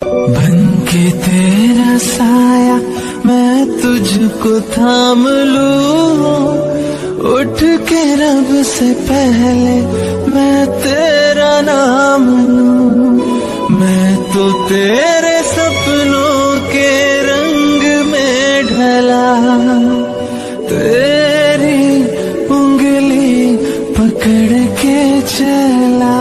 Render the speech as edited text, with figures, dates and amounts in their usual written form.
बनके तेरा साया मैं तुझको थाम लूं, उठ के रब से पहले मैं तेरा नाम लूं। मैं तो तेरे सपनों के रंग में ढला, तेरी उंगली पकड़ के चला।